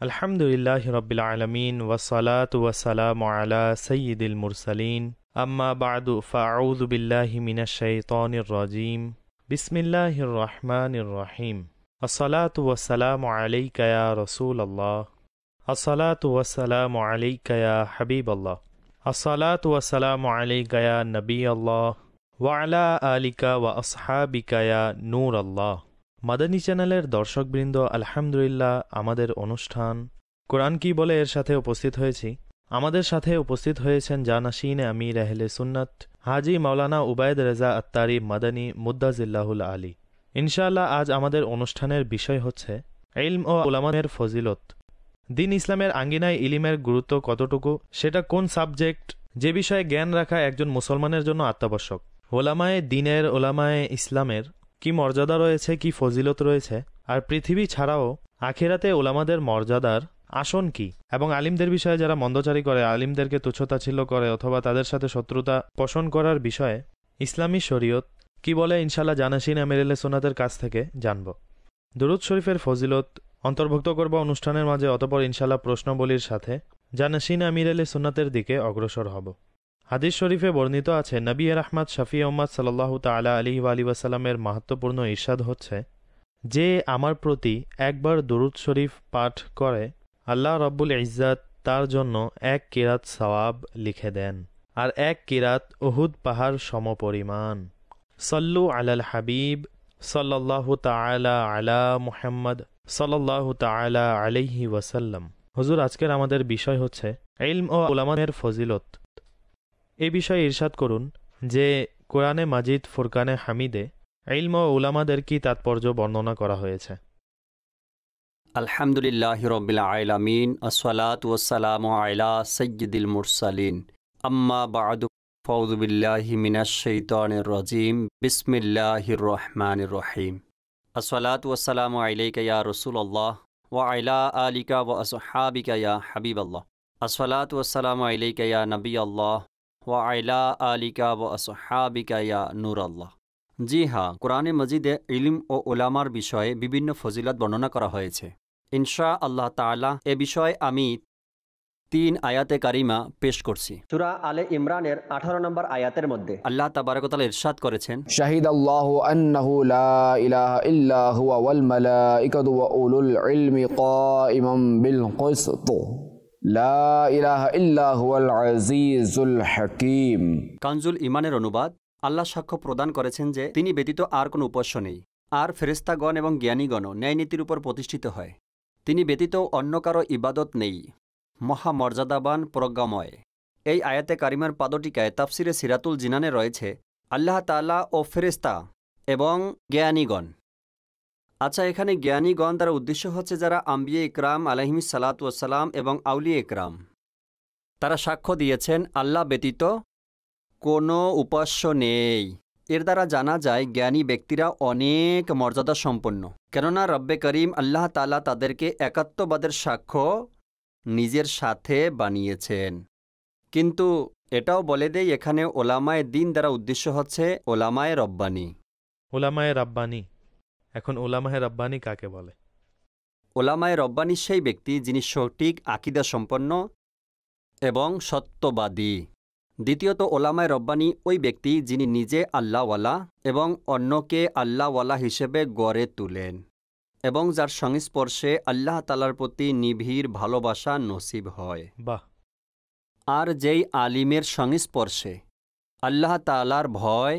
আলহামদুলিল্লাহি রাব্বিল আলামিন ওয়াসসালাতু ওয়াসসালামু আলা সাইয়্যিদিল মুরসালিন আম্মা বা'দু ফাআউযু বিল্লাহি মিনাশ শাইতানির রাজীম বিসমিল্লাহির রহমানির রহিম আসসালাতু ওয়াসসালামু আলাইকা ইয়া রাসূলাল্লাহ আসসালাতু ওয়াসসালামু আলাইকা ইয়া হাবিবাল্লাহ আসসালাতু ওয়াসসালামু আলাইকা ইয়া নবিয়াল্লাহ ওয়া আলা আলিকা ওয়া আসহাবিকা ইয়া নূরাল্লাহ। মাদানী চ্যানেলের দর্শকবৃন্দ, আলহামদুলিল্লাহ আমাদের অনুষ্ঠান কোরআন কি বলে এর সাথে উপস্থিত হয়েছি। আমাদের সাথে উপস্থিত হয়েছেন জানাশিন আমির আহলে সুন্নাত হাজি মাওলানা উবায়দ রেজা আত্তারি মাদানী মুদ্দাজিল্লাহুল আলী। ইনশাআল্লাহ আজ আমাদের অনুষ্ঠানের বিষয় হচ্ছে ইলম ও উলামাদের ফজিলত। দিন ইসলামের আঙ্গিনায় ইলিমের গুরুত্ব কতটুকু, সেটা কোন সাবজেক্ট, যে বিষয়ে জ্ঞান রাখা একজন মুসলমানের জন্য অত্যাবশ্যক। ওলামায়ে দিনের, ওলামায়ে ইসলামের কি মর্যাদা রয়েছে, কি ফজিলত রয়েছে, আর পৃথিবী ছাড়াও আখিরাতে ওলামাদের মর্যাদার আসন কি, এবং আলিমদের বিষয়ে যারা মন্দচারী করে, আলিমদেরকে তুচ্ছতাচ্ছিল্য করে অথবা তাদের সাথে শত্রুতা পোষণ করার বিষয়ে ইসলামী শরীয়ত কি বলে, ইনশাআল্লাহ জানাশিন আমির আহলে সুন্নাতের কাছ থেকে জানব। দুরূদ শরীফের ফজিলত অন্তর্ভুক্ত করব অনুষ্ঠানের মাঝে, অতঃপর ইনশাআল্লাহ প্রশ্নবলীর সাথে জানাশিন আমির আহলে সুন্নাতের দিকে অগ্রসর হব। হাদিস শরীফে বর্ণিত আছে, নবী রাহমাত শফি উম্মাত সাল্লাল্লাহু তাআলা আলাইহি ওয়া আলিহি ওয়াসাল্লামের মাহাত্ম্যপূর্ণ ইরশাদ হচ্ছে, যে আমার প্রতি একবার দুরূদ শরীফ পাঠ করে আল্লাহ রব্বুল ইজ্জাত তার জন্য এক কিরাত সওয়াব লিখে দেন, আর এক কিরাত উহুদ পাহাড় সমপরিমাণ। সল্লু আলাল হাবিব সাল্লাল্লাহু তাআলা আলা মুহাম্মদ সাল্লাল্লাহু তাআলা আলাইহি ওয়াসাল্লাম। হুজুর, আজকের আমাদের বিষয় হচ্ছে ইলম ও উলামাদের ফজিলত। এই বিষয়ে ইরশাদ করুন যে কোরআনে মাজিদ ফুরকানে হামিদে ইলম ও উলামাদের কি তাৎপর্য বর্ণনা করা হয়েছে। আলহামদুলিল্লাহি রাব্বিল আলামিন আসসালাতু ওয়াসসালামু আলা সাইয়্যিদিল মুরসালিন আম্মা বা'দু ফাউযু বিল্লাহি মিনাশ শাইতানির রাজীম বিসমিল্লাহির রহমানির রহিম আসসালাতু ওয়াসসালামু আলাইকা ইয়া রাসূলুল্লাহ ওয়া আলা আলিকা ওয়া আসহাবিকা ইয়া হাবিবাল্লাহ আসসালাতু ওয়াসসালামু আলাইকা ইয়া নবিয়াল্লাহ ওয়া আলা আলিকা ওয়া আসহাবিকা ইয়া নূরাল্লাহ। জি হ্যাঁ, কোরআনে মজিদে ইলম ও উলামার বিষয়ে বিভিন্ন ফজিলত বর্ণনা করা হয়েছে। ইনশা আল্লাহ তাআলা এ বিষয়ে আমি 3 আয়াতে কারিমা পেশ করছি। সূরা আলে ইমরানের 18 নম্বর আয়াতের মধ্যে আল্লাহ তাবারক ওয়া তাআলা ইরশাদ করেছেন, শাহিদাল্লাহু আন্নাহু লা ইলাহা ইল্লা হুয়া ওয়াল মালাইকাতু ওয়া উলুল ইলমি কাইমান বিল কিসত লা ইলাহা ইল্লা হুয়াল আজিজুল হাকীম। কানজুল ইমানের অনুবাদ, আল্লাহ সাক্ষ্য প্রদান করেছেন যে তিনি ব্যতীত আর কোনো উপাস্য নেই, আর ফেরেশতাগণ এবং জ্ঞানীগণও ন্যায়নীতির উপর প্রতিষ্ঠিত হয়। তিনি ব্যতীত অন্য কারো ইবাদত নেই, মহামর্যাদাবান প্রজ্ঞাময়। এই আয়াতে কারিমার পাদটিকায় তাফসিরে সিরাতুল জিনানে রয়েছে আল্লাহ তাআলা ও ফেরেশতা এবং জ্ঞানীগণ। আচ্ছা, এখানে জ্ঞানীগণ দ্বারা উদ্দেশ্য হচ্ছে যারা আম্বিয়া ইকরাম আলাইহিমিস সালাতু ওয়াসসালাম এবং আউলিয়া ইকরাম। তারা সাক্ষ্য দিয়েছেন আল্লাহ ব্যতীত কোনো উপাস্য নেই। এর দ্বারা জানা যায় জ্ঞানী ব্যক্তিরা অনেক মর্যাদা সম্পন্ন, কেননা রব্বে করিম আল্লাহ তাআলা তাদেরকে একাত্মবাদের সাক্ষ্য নিজের সাথে বানিয়েছেন। কিন্তু এটাও বলে দেই, এখানে ওলামায়ে দিন দ্বারা উদ্দেশ্য হচ্ছে ওলামায়ে রব্বানি। ওলামায়ে রাব্বানি। এখন ওলামায়ে রাব্বানি কাকে বলে? ওলামায়ে রব্বানি সেই ব্যক্তি যিনি সঠিক আকীদা সম্পন্ন এবং সত্যবাদী। দ্বিতীয়ত, ওলামায়ে রব্বানি ওই ব্যক্তি যিনি নিজে আল্লাহওয়ালা এবং অন্যকে আল্লাহওয়ালা হিসেবে গড়ে তুলেন, এবং যার সংস্পর্শে আল্লাহ তাআলার প্রতি নিবিড় ভালোবাসা নসিব হয়। বাহ। আর যেই আলিমের সংস্পর্শে আল্লাহ তাআলার ভয়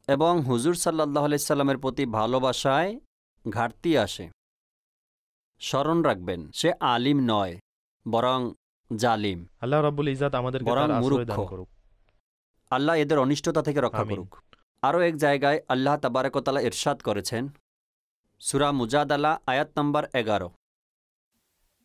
এবং হুজুর সাল্লাল্লাহু আলাইহি সাল্লামের প্রতি ভালোবাসায় ঘাটতি আসে, স্মরণ রাখবেন সে আলিম নয়, বরং জালিম। আল্লাহ রাব্বুল ইজ্জাত আমাদেরকে তার আশ্রয় দান করুক। আল্লাহ এদের অনিষ্টতা থেকে রক্ষা করুক। আরও এক জায়গায় আল্লাহ তাবারক ওয়া তাআলা ইরশাদ করেছেন, সূরা মুজাদালা আয়াত নম্বর 11,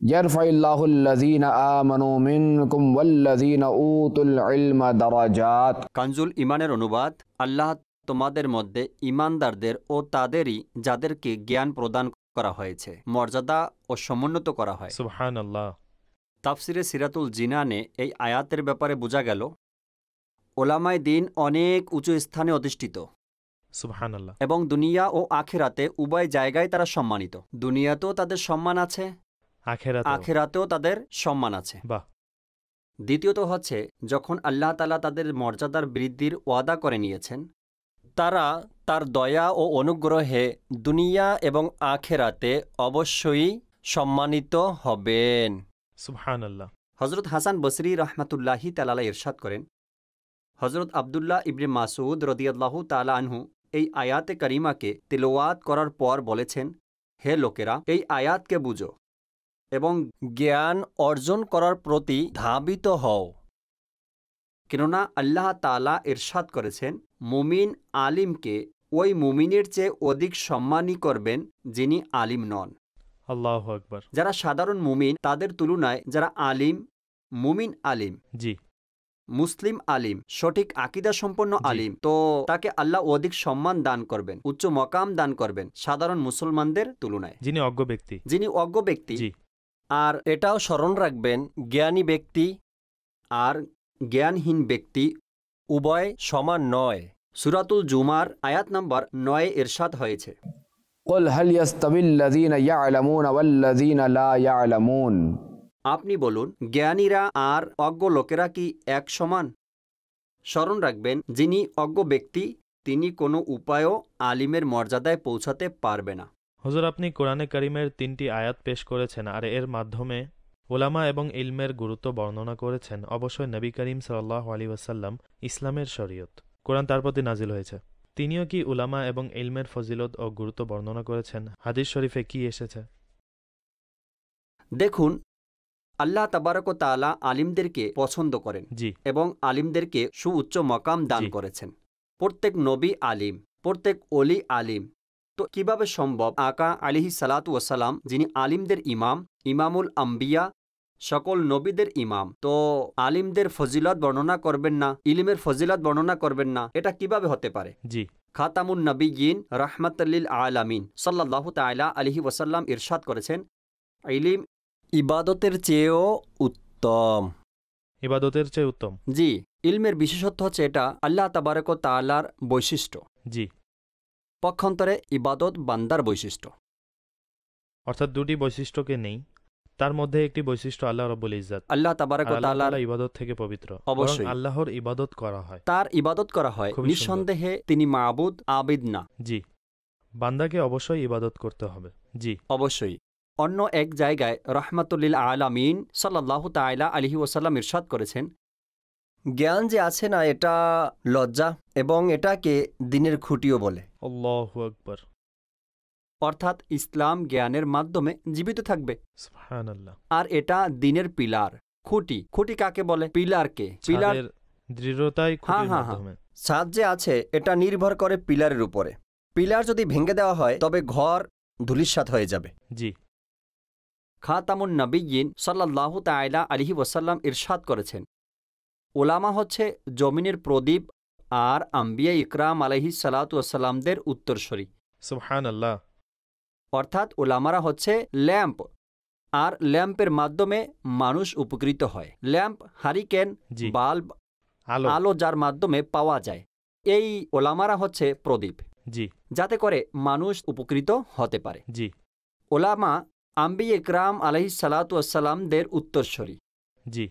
ইয়ারফাইল্লাহুল্লাযীনা আমানু মিনকুম ওয়াল্লাযীনা উতুল ইলমা দারাজাত। কানজুল ইমানের অনুবাদ, আল্লাহ তোমাদের মধ্যে ঈমানদারদের ও তাদেরই যাদেরকে জ্ঞান প্রদান করা হয়েছে মর্যাদা ও সমুন্নত করা হয়। সুবহানাল্লাহ। তাফসিরে সিরাতুল জিনানে এই আয়াতের ব্যাপারে বোঝা গেল ওলামায়ে দ্বীন অনেক উঁচু স্থানে অধিষ্ঠিত। সুবহানাল্লাহ। এবং দুনিয়া ও আখিরাতে উভয় জায়গায় তারা সম্মানিত। দুনিয়াতেও তাদের সম্মান আছে আখেরাতেও তাদের সম্মান আছে। বাহ। দ্বিতীয়ত হচ্ছে, যখন আল্লাহ তাআলা তাদের মর্যাদার বৃদ্ধির ওয়াদা করে নিয়েছেন, তারা তার দয়া ও অনুগ্রহে দুনিয়া এবং আখেরাতে অবশ্যই সম্মানিত হবেন। সুবহানাল্লাহ। হযরত হাসান বসরি রাহমাতুল্লাহি তাআলা ইরশাদ করেন, হযরত আব্দুল্লাহ ইবনে মাসউদ রাদিয়াল্লাহু তাআলা আনহু এই আয়াতে কারিমাকে তিলাওয়াত করার পর বলেছেন, হে লোকেরা, এই আয়াতকে বুঝো এবং জ্ঞান অর্জন করার প্রতি ধাবিত হও, কেননা আল্লাহ তাআলা ইরশাদ করেছেন, মুমিন আলিমকে ওই মুমিনের চেয়ে অধিক সম্মানী করবেন যিনি আলিম নন। আল্লাহু আকবার। যারা সাধারণ মুমিন তাদের তুলনায় যারা আলিম, মুমিন আলিম, জি, মুসলিম আলিম, সঠিক আকীদা সম্পন্ন আলিম, তো তাকে আল্লাহ অধিক সম্মান দান করবেন, উচ্চ মকাম দান করবেন সাধারণ মুসলমানদের তুলনায়, যিনি অজ্ঞ ব্যক্তি। ব্যক্তি। আর এটাও স্মরণ রাখবেন, জ্ঞানী ব্যক্তি আর জ্ঞানহীন ব্যক্তি উভয় সমান নয়। সূরাতুল জুমার আয়াত নম্বর 9 ইরশাদ হয়েছে, قل هل يستوي الذين يعلمون والذين لا يعلمون। আপনি বলুন, জ্ঞানীরা আর অজ্ঞ লোকেরা কি এক সমান? স্মরণ রাখবেন, যিনি অজ্ঞ ব্যক্তি তিনি কোনো উপায়ও আলিমের মর্যাদায় পৌঁছাতে পারবে না। হুজুর, আপনি কোরআনে কারিমের 3টি আয়াত পেশ করেছেন আর এর মাধ্যমে উলামা এবং ইলমের গুরুত্ব বর্ণনা করেছেন। অবশ্যই নবী করিম সাল্লাল্লাহু আলাইহি ওয়াসাল্লাম ইসলামের শরীয়ত, কোরআন তার প্রতি নাজিল হয়েছে। তিনিও কি উলামা এবং ইলমের ফজিলত ও গুরুত্ব বর্ণনা করেছেন? হাদিস শরীফে কি এসেছে? দেখুন, আল্লাহ তাবারক ও তাআলা আলিমদেরকে পছন্দ করেন এবং আলিমদেরকে সুউচ্চ মকাম দান করেছেন। প্রত্যেক নবী আলিম, প্রত্যেক ওলি আলিম। তো কিভাবে সম্ভব আকা আলাইহিস সালাতু ওয়াস সালাম, যিনি আলিমদের ইমাম, ইমামুল আম্বিয়া, সকল নবীদের ইমাম, তো আলিমদের ফজিলত বর্ণনা করবেন না, ইলমের ফজিলত বর্ণনা করবেন না? এটা কিভাবে হতে পারে? খাতামুন নবিয়্যিন রাহমাতাল লিল আলামিন সাল্লাল্লাহু তাআলা আলাইহি ওয়াসাল্লাম ইরশাদ করেছেন, ইলম ইবাদতের চেয়েও উত্তম। ইবাদতের চেয়ে উত্তম? জি, ইলমের বিশেষত্ব হচ্ছে এটা আল্লাহ তাবারক ও তাআলার বৈশিষ্ট্য। জি, পক্ষান্তরে ইবাদত বান্দার বৈশিষ্ট্য। অর্থাৎ দুটি বৈশিষ্ট্যকে নেই, তার মধ্যে একটি বৈশিষ্ট্য আল্লাহ রাব্বুল ইজ্জত, আল্লাহ তাবারক ও তাআলার ইবাদত থেকে পবিত্র। অবশ্যই আল্লাহর ইবাদত করা হয়, তার ইবাদত করা হয়, নিঃসন্দেহে তিনি মাবুদ, আবিদ না। জি, বান্দাকে অবশ্যই ইবাদত করতে হবে। জি, অবশ্যই। অন্য এক জায়গায় রাহমাতুল লিল আলামিন সাল্লাল্লাহু তাআলা আলাইহি ওয়াসাল্লাম ইরশাদ করেছেন, জ্ঞান যে আছে না, এটা লজ্জা এবং এটাকে দিনের খুঁটিও বলে। আল্লাহু আকবার। অর্থাৎ ইসলাম জ্ঞানের মাধ্যমে জীবিত থাকবে। সুবহানাল্লাহ। আর এটা দিনের পিলার, খুঁটি। খুঁটি কাকে বলে? পিলারকে। পিলার দৃঢ়তাই খুঁটির মাধ্যমে। ছাদ যে আছে এটা নির্ভর করে পিলারের উপরে। পিলার যদি ভেঙে দেওয়া হয় তবে ঘর ধূলিসাৎ হয়ে যাবে। জি। খাতামুন নবিয়্যিন সাল্লাল্লাহু তাআলা আলাইহি ওয়াসাল্লাম ইরশাদ করেছেন, উলামা হচ্ছে জমিনের প্রদীপ আর আম্বিয়া ইকরাম আলাইহিস সালাতু ওয়াস সালামদের উত্তরসূরি। সুবহানাল্লাহ। অর্থাৎ উলামারা হচ্ছে ল্যাম্প, আর ল্যাম্পের মাধ্যমে মানুষ উপকৃত হয়। ল্যাম্প, হারিকেন, বাল্ব, আলো যার মাধ্যমে পাওয়া যায়। এই উলামারা হচ্ছে প্রদীপ, জি, যাতে করে মানুষ উপকৃত হতে পারে। জি। উলামা আম্বিয়া ইকরাম আলাইহিস সালাতু ওয়াস সালামদের উত্তরসূরি। জি।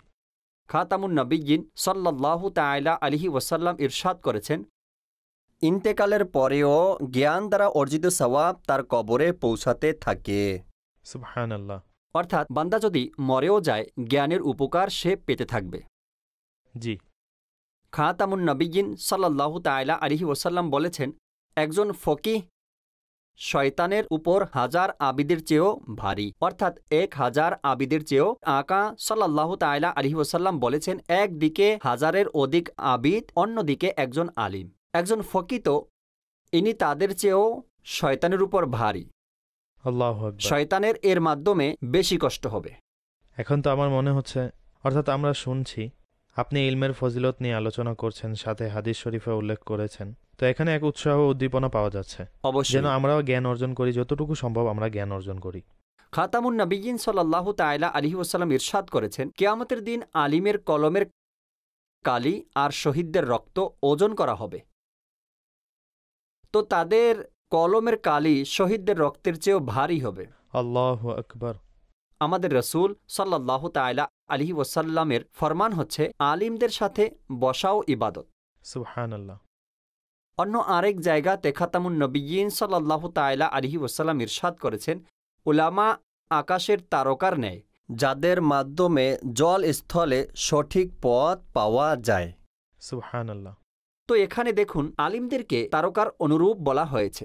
খাতামুন নবিয়্যিন সাল্লাল্লাহু তাআলা আলাইহি ওয়াসাল্লাম ইরশাদ করেছেন, ইন্তেকালের পরেও জ্ঞান দ্বারা অর্জিত সওয়াব তার কবরে পৌঁছাতে থাকে। সুবহানাল্লাহ। অর্থাৎ বান্দা যদি মরেও যায়, জ্ঞানের উপকার সে পেতে থাকবে। জি। খাতামুন নবিয়্যিন সাল্লাল্লাহু তাআলা আলাইহি ওয়াসাল্লাম বলেছেন, একজন ফকিহ শয়তানের উপর 1000 আবিদের চেয়েও ভারী। অর্থাৎ 1000 আবিদের চেয়েও। আকা সাল্লাল্লাহু তাআলা আলাইহি ওয়াসাল্লাম বলেছেন, একদিকে 1000-এর অধিক আবিদ, অন্যদিকে একজন আলিম। একজন ফকিহ তো ইনি তাদের চেয়েও শয়তানের উপর ভারী। আল্লাহু আকবার। শয়তানের এর মাধ্যমে বেশি কষ্ট হবে। এখন তো আমার মনে হচ্ছে, অর্থাৎ আমরা শুনছি আপনি ইলমের ফজিলত নিয়ে আলোচনা করছেন, সাথে হাদিস শরীফে উল্লেখ করেছেন, তো এখানে এক উৎসাহ উদ্দীপনা পাওয়া যাচ্ছে অবশ্যই, যেন আমরাও জ্ঞান অর্জন করি, যতটুকু সম্ভব আমরা জ্ঞান অর্জন করি। খাতামুন নবিয়্যিন সাল্লাল্লাহু তাআলা আলাইহি ওয়াসাল্লাম ইরশাদ করেছেন, কিয়ামতের দিন আলিমের কলমের কালি আর শহীদদের রক্ত ওজন করা হবে। তো তাদের কলমের কালি শহীদদের রক্তের চেয়েও ভারী হবে। আল্লাহু আকবার। আমাদের রসুল সাল্লাল্লাহু তাআলা আলাইহি ওয়াসাল্লামের ফরমান হচ্ছে আলিমদের সাথে বসাও ইবাদত। সুবহানাল্লাহ। অন্য আরেক জায়গাতে খাতামুন নবিয়্যিন সাল্লাল্লাহু তাআলা আলাইহি ওয়াসাল্লাম ইরশাদ করেছেন, উলামা আকাশের তারকার ন্যায়, যাদের মাধ্যমে জল স্থলে সঠিক পথ পাওয়া যায়। সুবহানাল্লাহ। তো এখানে দেখুন আলিমদেরকে তারকার অনুরূপ বলা হয়েছে।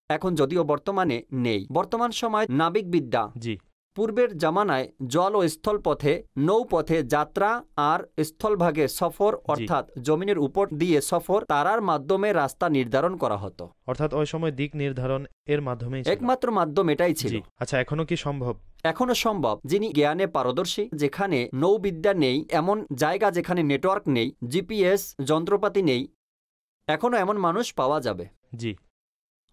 এখন যদিও বর্তমানে নেই, বর্তমান সময় নাবিক বিদ্যা, জি, পূর্বের জামানায় জল ও স্থলপথে নৌপথে যাত্রা আর স্থলভাগে সফর, অর্থাৎ জমিনের উপর দিয়ে সফর, তারার মাধ্যমে রাস্তা নির্ধারণ করা হতো। অর্থাৎ ওই সময় দিক নির্ধারণ এর মাধ্যমেই ছিল। একমাত্র মাধ্যম এটাই ছিল। জি। আচ্ছা, এখনো কি সম্ভব? এখনো সম্ভব। যিনি জ্ঞানে পারদর্শী, যেখানে নৌবিদ্যা নেই, এমন জায়গা যেখানে নেটওয়ার্ক নেই, জিপিএস যন্ত্রপাতি নেই, এখনো এমন মানুষ পাওয়া যাবে। জি।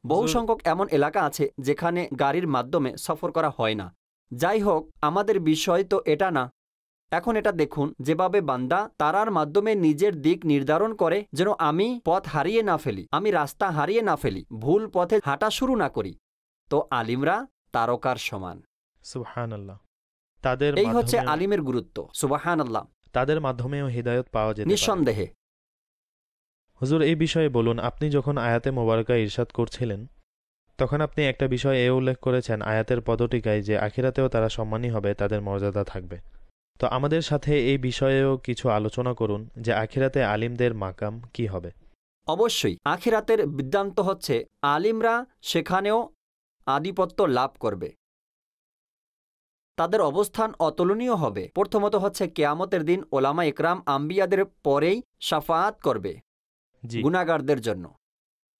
বহু সংখ্যক এমন এলাকা আছে যেখানে গাড়ির মাধ্যমে সফর করা হয় না। যাই হোক, আমাদের বিষয় তো এটা না। এখন এটা দেখুন, যেভাবে বান্দা তারার মাধ্যমে নিজের দিক নির্ধারণ করে, যেন আমি পথ হারিয়ে না ফেলি, আমি রাস্তা হারিয়ে না ফেলি, ভুল পথে হাঁটা শুরু না করি। তো আলিমরা তারকার সমান। সুবহানাল্লাহ। তাদের এই হচ্ছে আলিমের গুরুত্ব। সুবহানাল্লাহ। তাদের মাধ্যমেও হিদায়াত পাওয়া যেতে পারে নিঃসন্দেহে। হুজুর, এই বিষয়ে বলুন, আপনি যখন আয়াতে মোবারকা ইরশাদ করছিলেন তখন আপনি একটা বিষয় উল্লেখ করেছেন আয়াতের পদটিকায় যে আখিরাতেও তারা সম্মানী হবে, তাদের মর্যাদা থাকবে। তো আমাদের সাথে এই বিষয়েও কিছু আলোচনা করুন যে আখিরাতে আলিমদের মাকাম কি হবে। অবশ্যই আখিরাতের বৃত্তান্ত হচ্ছে আলিমরা সেখানেও আধিপত্য লাভ করবে, তাদের অবস্থান অতুলনীয় হবে। প্রথমত হচ্ছে কিয়ামতের দিন ওলামা ইকরাম আম্বিয়াদের পরেই শাফাআত করবে গুনাহগারদের জন্য।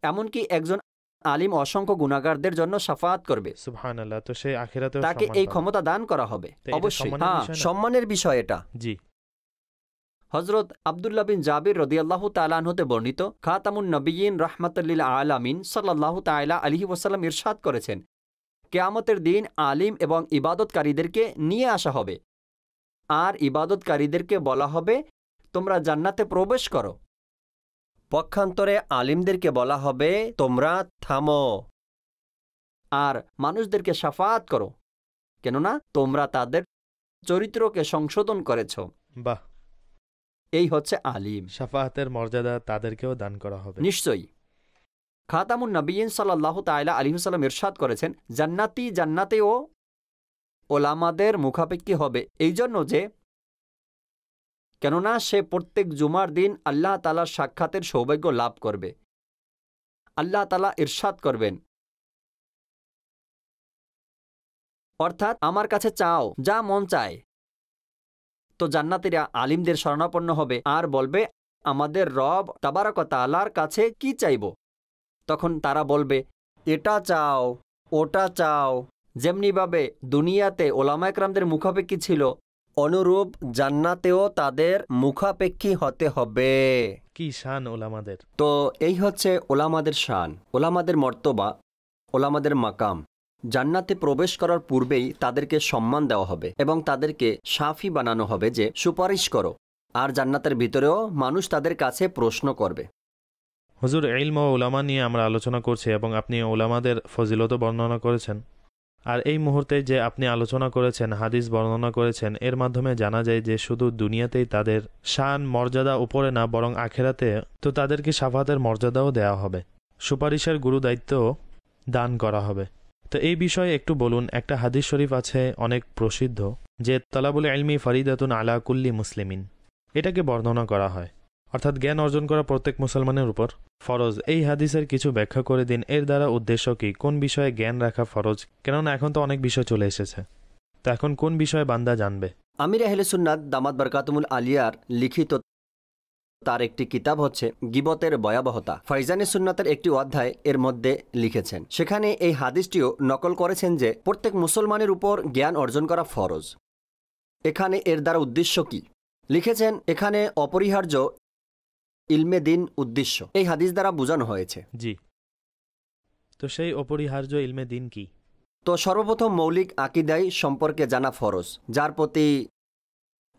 এমনকি একজন আলিম অসংখ্য গুনাহগারদের জন্য শাফাআত করবে। সুবহানাল্লাহ। তো সেই আখিরাতেও তাকে এই ক্ষমতা দান করা হবে। অবশ্যই সম্মানের বিষয় এটা। জি। হযরত আব্দুল্লাহ বিন জাবির রাদিয়াল্লাহু তাআলা আনহু হতে বর্ণিত, খাতামুন নবিয়্যিন রাহমাতুল লিল আলামিন সাল্লাল্লাহু তাআলা আলাইহি ওয়াসাল্লাম ইরশাদ করেছেন, কিয়ামতের দিন আলিম এবং ইবাদতকারীদেরকে নিয়ে আসা হবে, আর ইবাদতকারীদেরকে বলা হবে তোমরা জান্নাতে প্রবেশ করো। পক্ষান্তরে আলিমদেরকে বলা হবে তোমরা থামো আর মানুষদেরকে শাফাআত করো, কেননা তোমরা তাদের চরিত্রকে সংশোধন করেছ। বাহ। এই হচ্ছে আলিম। শাফাআতের মর্যাদা তাদেরকেও দান করা হবে। নিশ্চয়ই। খাতামুন নবিয়্যিন সাল্লাল্লাহু তাআলা আলাইহি ওয়াসাল্লাম ইরশাদ করেছেন, জান্নাতি জান্নাতেও ওলামাদের মুখাপেক্ষী হবে, এই জন্য যে কেননা সে প্রত্যেক জুমার দিন আল্লাহ তাআলার সাক্ষাতের সৌভাগ্য লাভ করবে। আল্লাহ তাআলা ইরশাদ করবেন, অর্থাৎ আমার কাছে চাও যা মন চায়। তো জান্নাতীরা আলিমদের শরণাপন্ন হবে আর বলবে, আমাদের রব তাবারক ওয়া তাআলার কাছে কি চাইব? তখন তারা বলবে, এটা চাও, ওটা চাও। যেমনিভাবে দুনিয়াতে ওলামা ইকরামদের মুখাপেক্ষী ছিল, অনুরূপ জান্নাতেও তাদের মুখাপেক্ষী হতে হবে। কি শান ওলামাদের! তো এই হচ্ছে ওলামাদের শান, ওলামাদের মর্তবা, ওলামাদের মাকাম। জান্নাতে প্রবেশ করার পূর্বেই তাদেরকে সম্মান দেওয়া হবে এবং তাদেরকে সাফি বানানো হবে যে সুপারিশ করো, আর জান্নাতের ভিতরেও মানুষ তাদের কাছে প্রশ্ন করবে। হুজুর, ইলম ও উলামা নিয়ে আমরা আলোচনা করছি এবং আপনি উলামাদের ফজিলত বর্ণনা করেছেন। আর এই মুহূর্তে যে আপনি আলোচনা করেছেন, হাদিস বর্ণনা করেছেন, এর মাধ্যমে জানা যায় যে শুধু দুনিয়াতেই তাদের শান মর্যাদা উপরে না, বরং আখেরাতে তো তাদেরকে শাফাতের মর্যাদাও দেওয়া হবে, সুপারিশের গুরু দায়িত্ব দান করা হবে। তো এই বিষয়ে একটু বলুন। একটা হাদিস শরীফ আছে অনেক প্রসিদ্ধ যে তালাবুল ইলমি ফরিদাতুন আলা কুল্লি মুসলিমিন, এটাকে বর্ণনা করা হয়, অর্থাৎ জ্ঞান অর্জন করা প্রত্যেক মুসলমানের উপর ফরজ। এই হাদিসের কিছু ব্যাখ্যা করে দিন, এর দ্বারা উদ্দেশ্য কি? কোন বিষয়ে জ্ঞান রাখা ফরজ? কেননা এখন তো অনেক বিষয় চলে এসেছে, তো এখন কোন বিষয়ে বান্দা জানবে? আমির আহলে সুন্নাত দামাত বারকাতুমুল আলিয়ার লিখিত তার একটি কিতাব হচ্ছে গিবতের ভয়াবহতা। ফাইজানে সুন্নাতের একটি অধ্যায় এর মধ্যে লিখেছেন, সেখানে এই হাদিসটিও নকল করেছেন যে প্রত্যেক মুসলমানের উপর জ্ঞান অর্জন করা ফরজ। এখানে এর দ্বারা উদ্দেশ্য কি লিখেছেন? এখানে অপরিহার্য ইলমে দিন উদ্দেশ্য এই হাদিস দ্বারা বোঝানো হয়েছে। জি। তো সেই অপরিহার্য ইলমে দিন কি? তো সর্বপ্রথম মৌলিক আকিদাই সম্পর্কে জানা ফরজ, যার প্রতি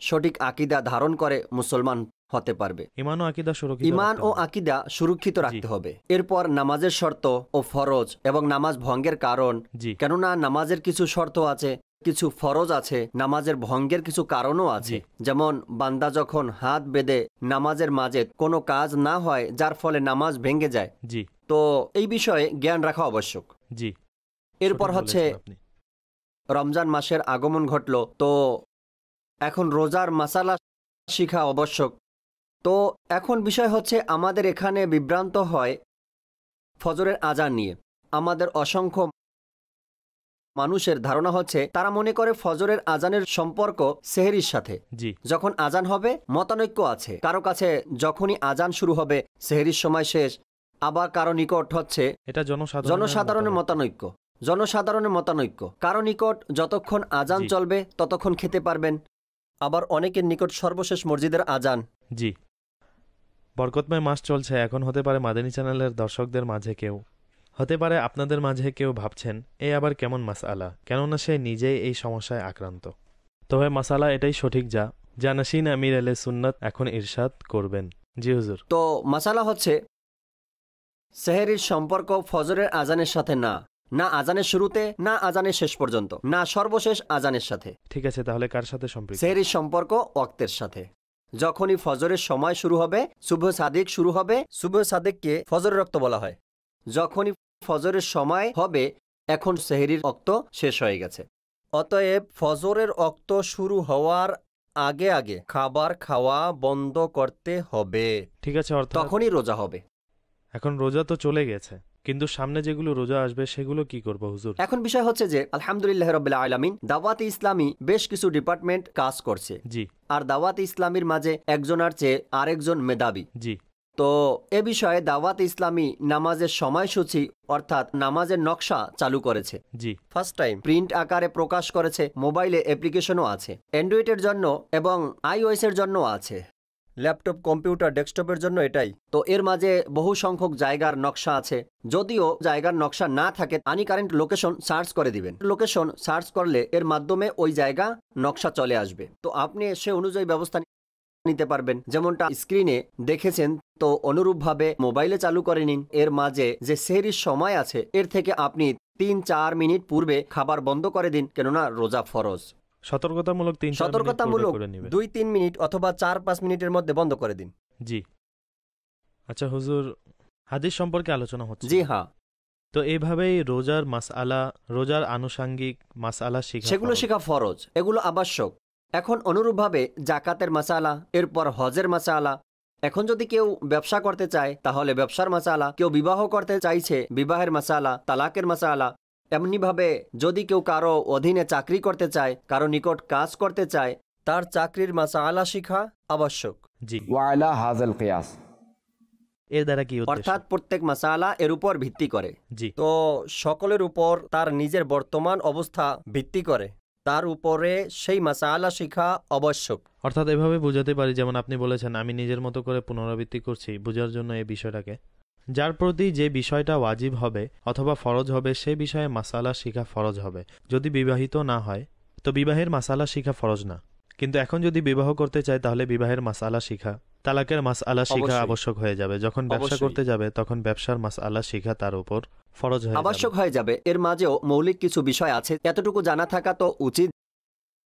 সঠিক আকিদা ধারণ করে মুসলমান হতে পারবে। ইমান ও আকিদা সুরক্ষিত রাখতে হবে। এরপর নামাজের শর্ত ও ফরজ এবং নামাজ ভঙ্গের কারণ, কেননা নামাজের কিছু শর্ত আছে কিছু ফরজ আছে, নামাজের ভঙ্গের কিছু কারণও আছে। যেমন বান্দা যখন হাত বেঁধে নামাজের মাঝে কোনো কাজ না হয় যার ফলে নামাজ ভেঙে যায়, জি, তো এই বিষয়ে জ্ঞান রাখা আবশ্যক। জি। এরপর সঠিক হচ্ছে বলেছেন আপনি। রমজান মাসের আগমন ঘটল, তো এখন রোজার মাসালা শিখা আবশ্যক। তো এখন বিষয় হচ্ছে আমাদের এখানে বিভ্রান্ত হয় ফজরের আজান নিয়ে। আমাদের অসংখ্য মানুষের ধারণা হচ্ছে, তারা মনে করে ফজরের আজানের সম্পর্ক সেহরির সাথে। জি, যখন আজান হবে মতানৈক্য আছে, কারো কাছে যখনই আজান শুরু হবে সেহরির সময় শেষ, আবার কারো নিকট হচ্ছে এটা জনসাধারণের মতানৈক্য। কারো নিকট যতক্ষণ আজান জি। চলবে ততক্ষণ খেতে পারবেন, আবার অনেকের নিকট সর্বশেষ মসজিদের আজান। জি। বরকতময় মাস চলছে, এখন হতে পারে মাদানী চ্যানেলের দর্শকদের মাঝে কেউ, হতে পারে আপনাদের মাঝে কেউ ভাবছেন এই আবার কেমন মাসআলা, কেননা সে নিজেই এই সমস্যায় আক্রান্ত। তবে মাসালা এটাই সঠিক যা জানাসিন আমির আলে সুন্নাত এখন ইরশাদ করবেন। জি হুজুর। তো মাসালা হচ্ছে সেহরির সম্পর্ক ফজরের আজানের সাথে না আজানের শুরুতে, না আজানের শেষ পর্যন্ত, না সর্বশেষ আজানের সাথে। ঠিক আছে, তাহলে কার সাথে সম্পৃক্ত? সেহরির সম্পর্ক ওয়াক্তের সাথে। যখনই ফজরের সময় শুরু হবে, সুবহ সাদিক শুরু হবে, সুবহ সাদিককে ফজরের রক্ত বলা হয়। যখনই ফজরের সময় হবে, এখন সেহরির ওয়াক্ত শেষ হয়ে গেছে। অতএব ফজরের ওয়াক্ত শুরু হওয়ার আগে আগে খাবার খাওয়া বন্ধ করতে হবে, ঠিক আছে, অর্থাৎ তখনই রোজা হবে। এখন রোজা তো চলে গেছে, কিন্তু সামনে যেগুলো রোজা আসবে সেগুলো কি করব হুজুর? এখন বিষয় হচ্ছে যে আলহামদুলিল্লাহ রাব্বিল আলামিন দাওয়াতে ইসলামী বেশ কিছু ডিপার্টমেন্ট কাজ করছে। জি, আর দাওয়াতে ইসলামীর মাঝে একজনের চেয়ে আরেকজন মেধাবী। জি, তো এ বিষয়ে দাওয়াত ইসলামী নামাজের সময়সূচি অর্থাৎ নামাজের নকশা চালু করেছে। জি, ফার্স্ট টাইম প্রিন্ট আকারে প্রকাশ করেছে, মোবাইলে অ্যাপ্লিকেশনও আছে, অ্যান্ড্রয়েডের জন্য এবং iOS এর জন্য আছে, ল্যাপটপ, কম্পিউটার, ডেস্কটপের জন্য এটাই। তো এর মাঝে বহু সংখ্যক জায়গার নকশা আছে। যদিও জায়গার নকশা না থাকে, আনি কারেন্ট লোকেশন সার্চ করে দিবেন। লোকেশন সার্চ করলে এর মাধ্যমে ওই জায়গা নকশা চলে আসবে। তো আপনি সে অনুযায়ী ব্যবস্থা নিতে পারবেন। যেমনটা স্ক্রিনে দেখেছেন, তো অনুরূপভাবে মোবাইলে চালু করে নিন। এর মাঝে যে সেহরির সময় আছে এর থেকে আপনি 3-4 মিনিট পূর্বে খাবার বন্ধ করে দিন, কেননা রোজা ফরজ। সতর্কতামূলক 2-3 মিনিট অথবা 4-5 মিনিটের মধ্যে বন্ধ করে দিন। জি। আচ্ছা হুজুর, হাদিস সম্পর্কে আলোচনা হচ্ছে। জি হ্যাঁ, তো এইভাবেই রোজার মাসআলা, রোজার আনুষঙ্গিক মাসআলা সেগুলো শেখা ফরজ, এগুলো আবশ্যক। এখন অনুরূপভাবে জাকাতের মাসালা, এরপর হজের মাসালা। এখন যদি কেউ ব্যবসা করতে চায় তাহলে ব্যবসার মাসালা, কেউ বিবাহ করতে চাইছে বিবাহের মাসালা, তালাকের মাসালা। এমনিভাবে যদি কেউ কারো অধীনে চাকরি করতে চায়, কারো নিকট কাজ করতে চায়, তার চাকরির মাসালা শিখা আবশ্যক। জি। ওয়ালা হাজাল কিয়াস, এর দ্বারা কি উদ্দেশ্য? অর্থাৎ প্রত্যেক মাসালা এর উপর ভিত্তি করে। জি। তো সকলের উপর তার নিজের বর্তমান অবস্থা ভিত্তি করে, তার উপরে সেই মাসালা শিখা আবশ্যক। অর্থাৎ এভাবে বোঝাতে পারি, যেমন আপনি বলেছেন, আমি নিজের মতো করে পুনরাবৃত্তি করছি বোঝার জন্য এই বিষয়টাকে, যার প্রতি যে বিষয়টা ওয়াজিব হবে অথবা ফরজ হবে সেই বিষয়ে মাসালা শিখা ফরজ হবে। যদি বিবাহিত না হয় তো বিবাহের মাসালা শিখা ফরজ না, কিন্তু এখন যদি বিবাহ করতে চায় তাহলে বিবাহের মাসালা শিখা, তালাকের মাসআলা শিখা আবশ্যক হয়ে যাবে। যখন ব্যবসা করতে যাবে তখন ব্যবসার মাসআলা শিখা তার উপর ফরজ হয়ে যাবে, আবশ্যক হয়ে যাবে। এর মাঝেও মৌলিক কিছু বিষয় আছে, এতটুকু জানা থাকা তো উচিত।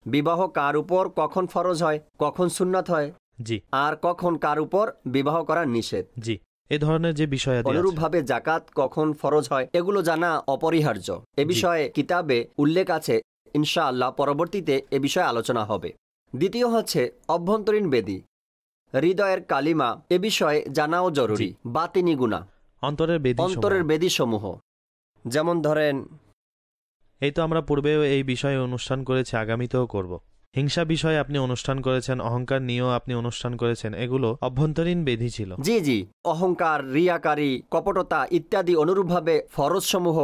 বিবাহ কার উপর কখন ফরজ হয়, কখন সুন্নাত হয়, জি, আর কখন কার উপর বিবাহ করা নিষেধ। জি, এই ধরনের যে বিষয় আছে। অনুরূপভাবে জাকাত কখন ফরজ হয় এগুলো জানা অপরিহার্য। এ বিষয়ে কিতাবে উল্লেখ আছে, ইনশাআল্লাহ পরবর্তীতে এ বিষয়ে আলোচনা হবে। দ্বিতীয় হচ্ছে অভ্যন্তরীণ বেদি, হৃদয়ের কালিমা, এ বিষয়ে জানাও জরুরি। বাতিনি গুনাহ, অন্তরের বেদি সমূহ, যেমন ধরেন, এই তো আমরা পূর্বেও এই বিষয়ে অনুষ্ঠান করেছি, আগামীতেও করব। হিংসা বিষয়ে আপনি অনুষ্ঠান করেছেন, অহংকার নিয়েও আপনি অনুষ্ঠান করেছেন, এগুলো অভ্যন্তরীণ বেধি ছিল। জি জি, অহংকার, রিয়াকারী, কপটতা ইত্যাদি অনুরূপভাবে ফরজ সমূহ,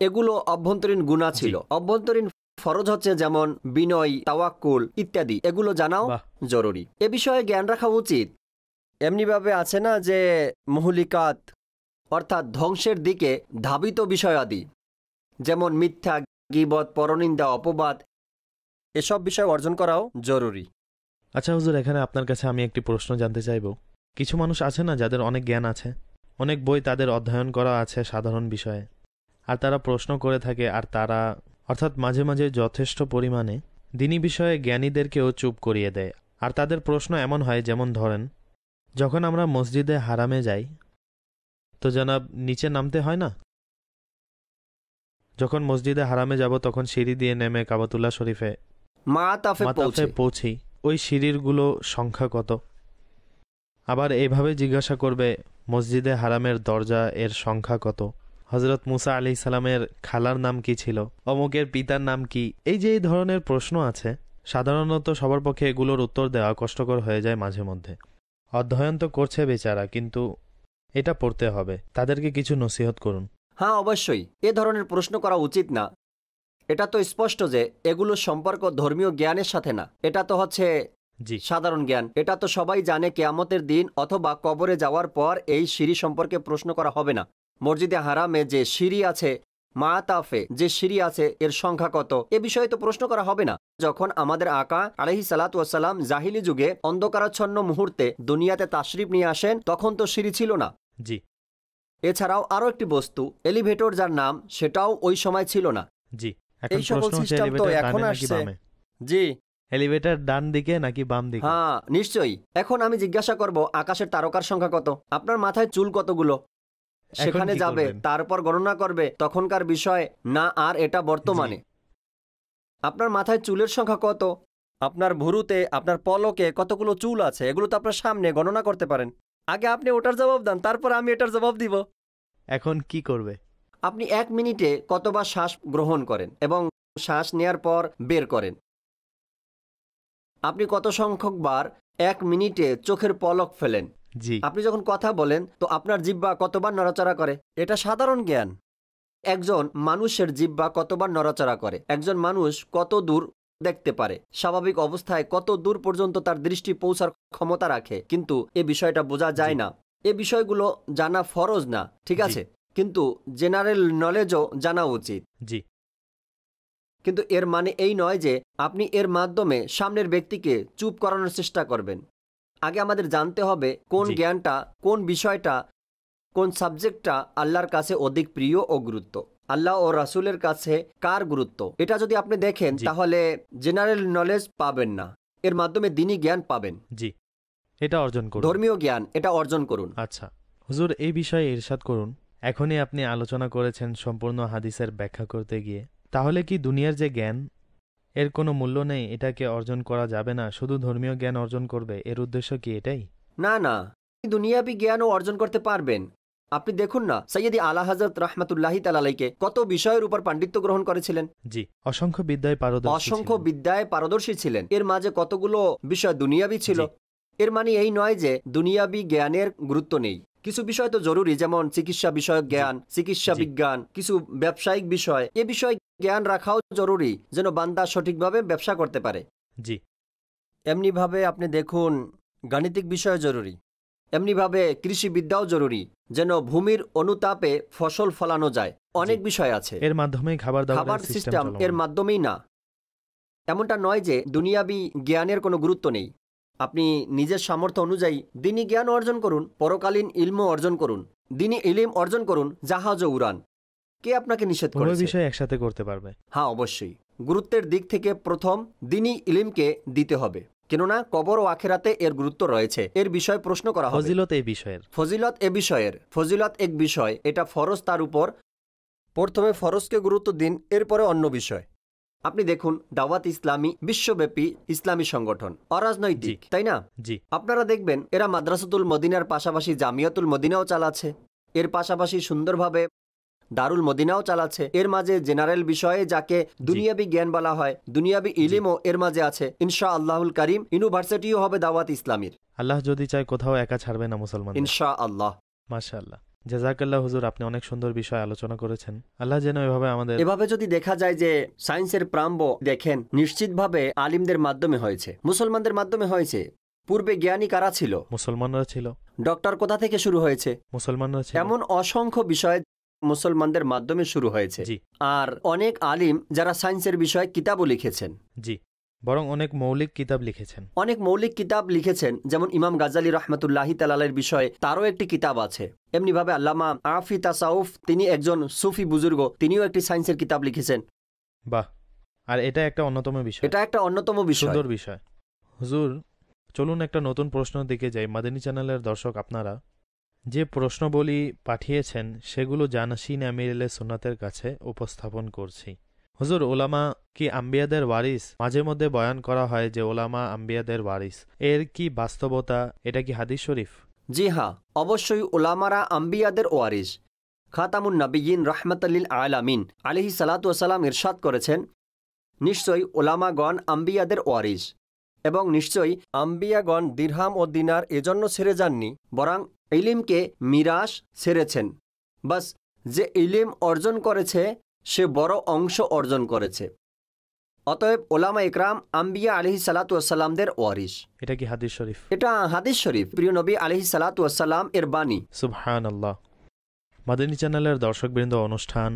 এগুলো অভ্যন্তরীণ গুনাহ ছিল। অভ্যন্তরীণ ফরজ হচ্ছে যেমন বিনয়, তাওয়াক্কুল ইত্যাদি, এগুলো জানাও জরুরি। এ বিষয়ে জ্ঞান রাখা উচিত। এমনিভাবে আছে না যে মুহলিকাত অর্থাৎ ধ্বংসের দিকে ধাবিত বিষয়াদি, যেমন মিথ্যা, গীবত, পরনিন্দা, অপবাদ, এসব বিষয় অর্জন করাও জরুরি। আচ্ছা হুজুর, এখানে আপনার কাছে আমি একটি প্রশ্ন জানতে চাইব। কিছু মানুষ আছে না যাদের অনেক জ্ঞান আছে, অনেক বই তাদের অধ্যয়ন করা আছে সাধারণ বিষয়ে, আর তারা প্রশ্ন করে থাকে আর তারা অর্থাৎ মাঝে মাঝে যথেষ্ট পরিমাণে দিনী বিষয়ে জ্ঞানীদেরকেও চুপ করিয়ে দেয়। আর তাদের প্রশ্ন এমন হয়, যেমন ধরেন, যখন আমরা মসজিদে হারামে যাই তো জনাব নিচে নামতে হয় না? যখন মসজিদে হারামে যাব তখন সিঁড়ি দিয়ে নেমে কাবাতুল্লাহ শরীফে মাতাফে পৌঁছি, ওই সিঁড়িরগুলো সংখ্যা কত? আবার এইভাবে জিজ্ঞাসা করবে, মসজিদে হারামের দরজা এর সংখ্যা কত? হযরত মুসা আলাইহিস সালামের খালার নাম কি ছিল? অমুকের পিতার নাম কি? এই যে এই ধরনের প্রশ্ন আছে, সাধারণত সবার পক্ষে এগুলোর উত্তর দেওয়া কষ্টকর হয়ে যায় মাঝে মধ্যে। অধ্যয়ন তো করছে বেচারা, কিন্তু এটা পড়তে হবে। তাদেরকে কিছু নসিহত করুন। হ্যাঁ, অবশ্যই এ ধরনের প্রশ্ন করা উচিত না। এটা তো স্পষ্ট যে এগুলো সম্পর্ক ধর্মীয় জ্ঞানের সাথে না, এটা তো হচ্ছে সাধারণ জ্ঞান। এটা তো সবাই জানে, কিয়ামতের দিন অথবা কবরে যাওয়ার পর এই সিঁড়ি সম্পর্কে প্রশ্ন করা হবে না। মসজিদে হারামে যে সিঁড়ি আছে, মাতাফে যে সিঁড়ি আছে, এর সংখ্যা কত, এ বিষয়ে তো প্রশ্ন করা হবে না। যখন আমাদের আকা আলাইহিস সালাতু ওয়াস সালাম জাহিলি যুগে অন্ধকারাচ্ছন্ন মুহূর্তে দুনিয়াতে তাশরিফ নিয়ে আসেন, তখন তো সিঁড়ি ছিল না। জি। এছাড়াও আরো একটি বস্তু, এলিভেটর যার নাম, সেটাও ওই সময় ছিল না। জি। এখন এই সকল প্রশ্ন হচ্ছে, সিস্টেম তো এলিভেটর এখন ডানে নাকি আসছে। বামে? জি, এলিভেটর ডান দিকে নাকি বাম দিকে? হ্যাঁ নিশ্চয়ই। এখন আমি জিজ্ঞাসা করব, আকাশের তারকার সংখ্যা কত? আপনার মাথায় চুল কতগুলো? সেখানে যাবে, তারপর গণনা করবে, তখনকার বিষয় না, আর এটা বর্তমানে। আপনার মাথায় চুলের সংখ্যা কত? আপনার ভুরুতে, আপনার পলকে কতগুলো চুল আছে, এগুলো তো আপনার সামনে গণনা করতে পারেন। আগে আপনি ওটার জবাব দেন, তারপর আমি এটার জবাব দিব। এখন কি করবে? আপনি 1 মিনিটে কতবার শ্বাস গ্রহণ করেন এবং শ্বাস নেয়ার পর বের করেন? আপনি কত সংখ্যক বার 1 মিনিটে চোখের পলক ফেলেন? জি। আপনি যখন কথা বলেন তো আপনার জিহ্বা কতবার নড়াচড়া করে? এটা সাধারণ জ্ঞান। একজন মানুষের জিহ্বা কতবার নড়াচড়া করে? একজন মানুষ কত দূর দেখতে পারে? স্বাভাবিক অবস্থায় কত দূর পর্যন্ত তার দৃষ্টি পৌঁছার ক্ষমতা রাখে? কিন্তু এ বিষয়টা বোঝা যায় না। এ বিষয়গুলো জানা ফরজ না, ঠিক আছে, কিন্তু জেনারেল নলেজও জানা উচিত। জি। কিন্তু এর মানে এই নয় যে আপনি এর মাধ্যমে সামনের ব্যক্তিকে চুপ করানোর চেষ্টা করবেন। আগে আমাদের জানতে হবে কোন জ্ঞানটা, কোন বিষয়টা, কোন সাবজেক্টটা আল্লাহর কাছে অধিক প্রিয় ও গুরুত্ব, আল্লাহ ও রাসূলের কাছে কার গুরুত্ব। এটা যদি আপনি দেখেন তাহলে জেনারেল নলেজ পাবেন না, এর মাধ্যমে দ্বীনি জ্ঞান পাবেন। জি, এটা অর্জন করুন। ধর্মীয় জ্ঞান এটা অর্জন করুন। আচ্ছা হুজুর, এই বিষয়ে ইরশাদ করুন। এখনই আপনি আলোচনা করেছেন সম্পূর্ণ হাদিসের ব্যাখ্যা করতে গিয়ে, তাহলে কি দুনিয়ার যে জ্ঞান এর কোনো মূল্য নেই, এটাকে অর্জন করা যাবে না, শুধু ধর্মীয় জ্ঞান অর্জন করবে, এর উদ্দেশ্য কি এটাই? না না, দুনিয়াবি জ্ঞানও অর্জন করতে পারবেন। আপনি দেখুন না, সৈয়দি আলা হযরত রাহমাতুল্লাহি তাআলা আলাইহি কত বিষয়ের উপর পাণ্ডিত্য গ্রহণ করেছিলেন। জি, অসংখ্য বিদ্যায় পারদর্শী ছিলেন। এর মাঝে কতগুলো বিষয় দুনিয়াবি ছিল। এর মানে এই নয় যে দুনিয়াবি জ্ঞানের গুরুত্ব নেই। কিছু বিষয় তো জরুরি, যেমন চিকিৎসা বিষয়ক জ্ঞান, চিকিৎসা বিজ্ঞান, কিছু ব্যবসায়িক বিষয়, এ বিষয়ে জ্ঞান রাখাও জরুরি যেন বান্দা সঠিকভাবে ব্যবসা করতে পারে। জি। এমনিভাবে আপনি দেখুন, গাণিতিক বিষয় জরুরি, এমনিভাবে কৃষিবিদ্যাও জরুরি, যেন ভূমির অনুতাপে ফসল ফলানো যায়। অনেক বিষয় আছে, এর মাধ্যমেই খাবার সিস্টেম এর মাধ্যমেই না। এমনটা নয় যে দুনিয়াবি জ্ঞানের কোনো গুরুত্ব নেই। আপনি নিজের সামর্থ্য অনুযায়ী দ্বীনি জ্ঞান অর্জন করুন, পরকালীন ইলমও অর্জন করুন, দ্বীনি ইলম অর্জন করুন, জাহাজও উড়ান। কে আপনাকে নিষেধ করেছে? পুরো বিষয় একসাথে করতে পারবে। হ্যাঁ অবশ্যই। গুরুত্বের দিক থেকে প্রথম দ্বীনি ইলমকে দিতে হবে, কেননা কবর ও আখিরাতে এর গুরুত্ব রয়েছে। এর বিষয়ে প্রশ্ন করা হবে। ফজিলত এই বিষয়ের, ফজিলত এক বিষয়, এটা ফরজ। তার উপর প্রথমে ফরজকে গুরুত্ব দিন, এরপরে অন্য বিষয়। আপনি দেখুন, দাওয়াত ইসলামী বিশ্বব্যাপী ইসলামী সংগঠন, অরাজনৈতিক, তাই না? জি। আপনারা দেখবেন এরা মাদ্রাসাতুল মদিনার পাশাপাশি জামিয়াতুল মদিনাও চালাচ্ছে, এর পাশাপাশি সুন্দরভাবে দারুল মদিনাও চালাচ্ছে। এর মাঝে জেনারেল বিষয়ে যাকে দুনিয়াবি জ্ঞান বলা হয়, দুনিয়াবি ইলমও এর মাঝে আছে। ইনশাআল্লাহুল কারীম ইউনিভার্সিটিও হবে দাওয়াত ইসলামীর। আল্লাহ যদি চায় কোথাও একা ছাড়বে না মুসলমান, ইনশাআল্লাহ। মাশাআল্লাহ, জাযাকাল্লাহ হুজুর, আপনি অনেক সুন্দর বিষয় আলোচনা করেছেন। আল্লাহ যেন এভাবে যদি দেখা যায় যে সায়েন্সের প্রারম্ভ দেখেন, নিশ্চিতভাবে আলিমদের মাধ্যমে হয়েছে, মুসলমানদের মাধ্যমে হয়েছে। পূর্বে জ্ঞানী কারা ছিল? মুসলমানরা ছিল। ডক্টর কোথা থেকে শুরু হয়েছে? মুসলমানরা ছিল। এমন অসংখ্য বিষয় মুসলমানদের মাধ্যমে শুরু হয়েছে। আর অনেক আলিম যারা সায়েন্সের বিষয়ে কিতাবও লিখেছেন। জি, বরং অনেক মৌলিক কিতাব লিখেছেন, যেমন ইমাম গাজ্জালী রাহমাতুল্লাহি তাআলা আলাইহির বিষয়ে তারও একটি কিতাব আছে। এমনিভাবে আল্লামা আফি তাসাউফ, তিনি একজন সুফি বুজুর্গ, তিনিও একটি সায়েন্সের কিতাব লিখেছেন। বাহ, আর এটা একটা অন্যতম বিষয়, এটা একটা অন্যতম বিষয়। সুন্দর বিষয়। হুজুর, চলুন একটা নতুন প্রশ্নের দিকে যাই। মাদানী চ্যানেলের দর্শক আপনারা যে প্রশ্নবলী পাঠিয়েছেন সেগুলো জানাসিন আমির সুন্নাতের কাছে উপস্থাপন করছি। হুজুর, ওলামা কি আম্বিয়াদের ওয়ারিস? মাঝে মধ্যে বয়ান করা হয় যে ওলামা আম্বিয়াদের ওয়ারিস, এর কি বাস্তবতা? এটা কি হাদিস শরীফ? জি হ্যাঁ, অবশ্যই ওলামারা আম্বিয়াদের ওয়ারিস। খাতামুন নবিয়িন রাহমাতাল্লিল আলামিন আলাইহি সালাতু ওয়াসালাম ইরশাদ করেছেন, নিশ্চয়ই ওলামাগণ আম্বিয়াদের ওয়ারিস, এবং নিশ্চয়ই আম্বিয়াগণ দিরহাম ও দিনার এজন্য ছেড়ে যাননি, বরং ইলিমকে মিরাস ছেড়েছেন। বাস, যে ইলিম অর্জন করেছে সে বড় অংশ অর্জন করেছে। অতএব ওলামা ইকরাম আম্বিয়া আলাইহি সালাতু ওয়াসালামদের ওয়ারিস। এটা কি হাদিস শরীফ? এটা হাদিস শরীফ, প্রিয় নবী আলাইহি সালাতু ওয়াসালাম এর বাণী। সুবহানাল্লাহ। মাদানী চ্যানেলের দর্শকবৃন্দ, অনুষ্ঠান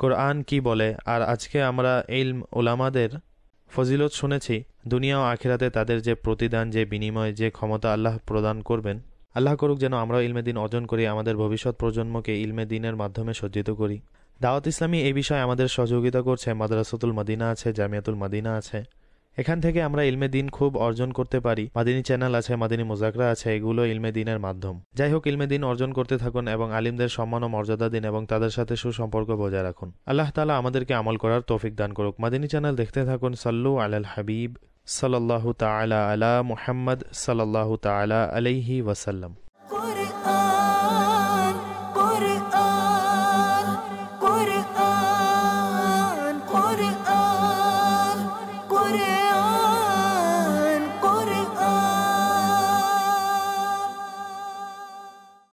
কোরআন কি বলে, আর আজকে আমরা ইলম ওলামাদের ফজিলত শুনেছি। দুনিয়া ও আখিরাতে তাদের যে প্রতিদান, যে বিনিময়, যে ক্ষমতা আল্লাহ প্রদান করবেন, আল্লাহ করুক যেন আমরা ইলমে দিন অর্জন করি, আমাদের ভবিষ্যৎ প্রজন্মকে ইলমে দিনের মাধ্যমে সজ্জিত করি। দাওয়াত ইসলামী এই বিষয়ে আমাদের সহযোগিতা করছে। মাদ্রাসাতুল মদিনা আছে, জামিয়াতুল মদিনা আছে, এখান থেকে আমরা ইলমে দিন খুব অর্জন করতে পারি। মাদিনী চ্যানেল আছে, মাদিনী মুজাকরা আছে, এগুলো ইলমে দিনের মাধ্যম। যাই হোক, ইলমে দিন অর্জন করতে থাকুন এবং আলিমদের সম্মান ও মর্যাদা দিন এবং তাদের সাথে সুসম্পর্ক বজায় রাখুন। আল্লাহ তাআলা আমাদেরকে আমল করার তৌফিক দান করুক। মাদিনী চ্যানেল দেখতে থাকুন। সাল্লু আলাল হাবিব সাল্লাল্লাহু তাআলা আলা মুহাম্মদ সাল্লাল্লাহু তাআলা আলাইহি ওয়াসাল্লাম। Quran, Quran, Quran.